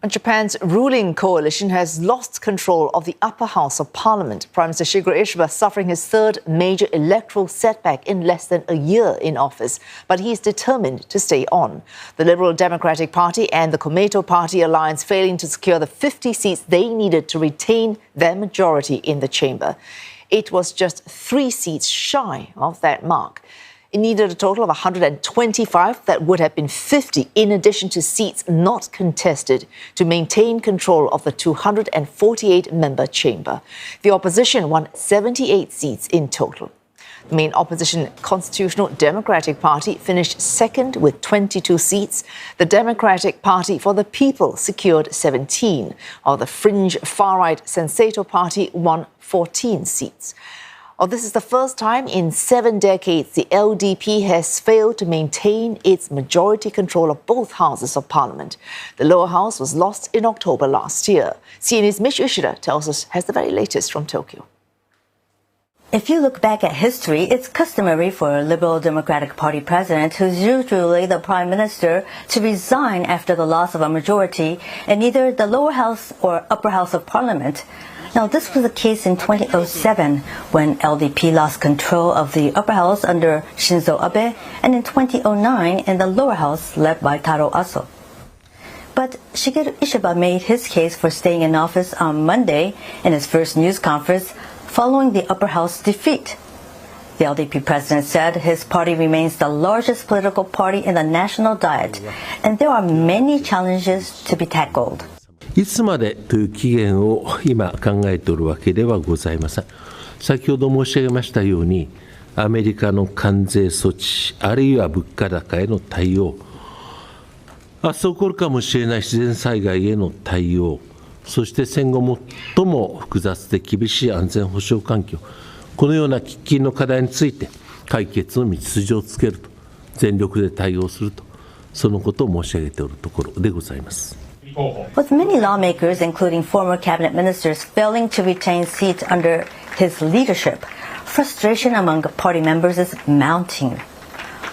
Japan's ruling coalition has lost control of the upper house of parliament. Prime Minister Shigeru Ishiba suffering his third major electoral setback in less than a year in office, but he is determined to stay on. The Liberal Democratic Party and the Komeito Party alliance failing to secure the 50 seats they needed to retain their majority in the chamber. It was just 3 seats shy of that mark. It needed a total of 125, that would have been 50, in addition to seats not contested, to maintain control of the 248-member chamber. The opposition won 78 seats in total. The main opposition, Constitutional Democratic Party, finished second with 22 seats. The Democratic Party for the People secured 17, while the fringe far-right Sensato Party won 14 seats. This is the first time in 7 decades the LDP has failed to maintain its majority control of both houses of parliament. The lower house was lost in October last year. CNN's Michiyo Ishida tells us has the very latest from Tokyo. If you look back at history, it's customary for a Liberal Democratic Party president, who's usually the prime minister, to resign after the loss of a majority in either the lower house or upper house of parliament. Now, this was the case in 2007 when LDP lost control of the upper house under Shinzo Abe, and in 2009 in the lower house led by Taro Aso. But Shigeru Ishiba made his case for staying in office on Monday in his first news conference following the upper house defeat. The LDP president said his party remains the largest political party in the national diet, and there are many challenges to be tackled. いつまでという期限を今考えておるわけではございません。先ほど申し上げましたように、アメリカの関税措置、あるいは物価高への対応、明日起こるかもしれない自然災害への対応、そして戦後最も複雑で厳しい安全保障環境、このような喫緊の課題について解決の道筋をつけると、全力で対応すると、そのことを申し上げておるところでございます。With many lawmakers, including former cabinet ministers, failing to retain seats under his leadership, frustration among party members is mounting.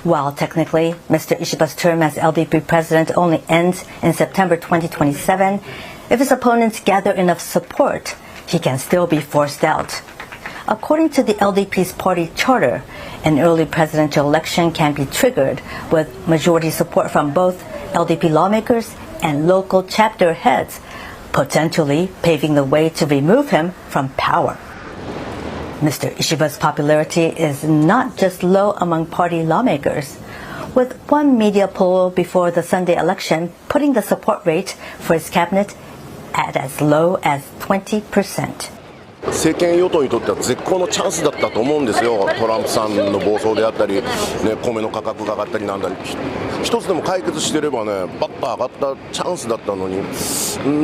While technically, Mr. Ishiba's term as LDP president only ends in September 2027, if his opponents gather enough support, he can still be forced out. According to the LDP's party charter, an early presidential election can be triggered with majority support from both LDP lawmakers and local chapter heads, potentially paving the way to remove him from power. Mr. Ishiba's popularity is not just low among party lawmakers, with one media poll before the Sunday election putting the support rate for his cabinet at as low as 20%. 政権与党にとっては絶好のチャンスだったと思うんですよ。トランプさんの暴走であったり、米の価格が上がったりなんだり、一つでも解決してればね、バッと上がったチャンスだったのに、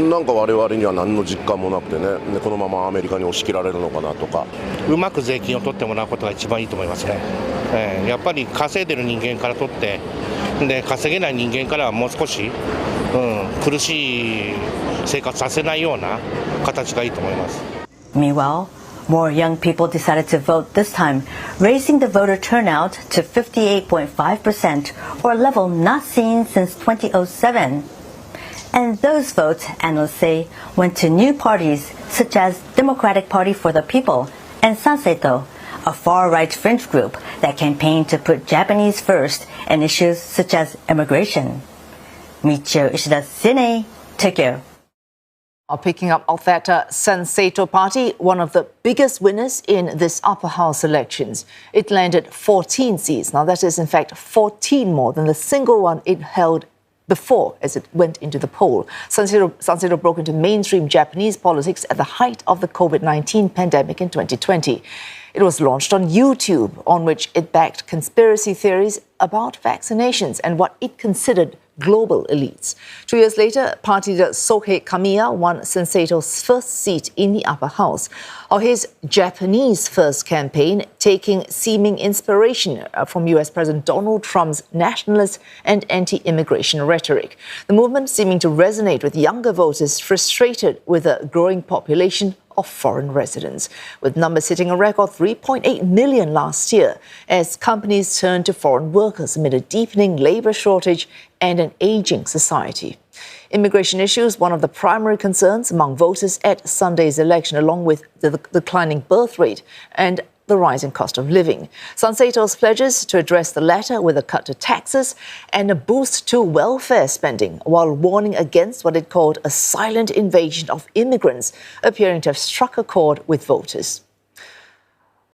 なんか我々には何の実感もなくてね、このままアメリカに押し切られるのかなとか。うまく税金を取ってもらうことが一番いいと思いますね。やっぱり稼いでる人間から取って、で稼げない人間からはもう少し、苦しい生活させないような形がいいと思います。Meanwhile, more young people decided to vote this time, raising the voter turnout to 58.5%, or a level not seen since 2007. And those votes, analysts say, went to new parties such as Democratic Party for the People and Sanseto, a far-right fringe group that campaigned to put Japanese first in issues such as immigration. Michiyo Ishida, CNN, Tokyo. Picking up of that Sensato Party, one of the biggest winners in this upper house elections. It landed 14 seats. Now, that is, in fact, 14 more than the single one it held before as it went into the poll. Sensato broke into mainstream Japanese politics at the height of the COVID-19 pandemic in 2020. It was launched on YouTube, on which it backed conspiracy theories about vaccinations and what it considered global elites. 2 years later, party leader Sohei Kamiya won Sensato's first seat in the upper house, or his Japanese first campaign taking seeming inspiration from US President Donald Trump's nationalist and anti-immigration rhetoric. The movement seeming to resonate with younger voters frustrated with a growing population of foreign residents, with numbers hitting a record 3.8 million last year as companies turn to foreign workers amid a deepening labor shortage and an aging society. Immigration issues, one of the primary concerns among voters at Sunday's election, along with the declining birth rate and the rising cost of living. Sanseitos pledges to address the latter with a cut to taxes and a boost to welfare spending, while warning against what it called a silent invasion of immigrants, appearing to have struck a chord with voters.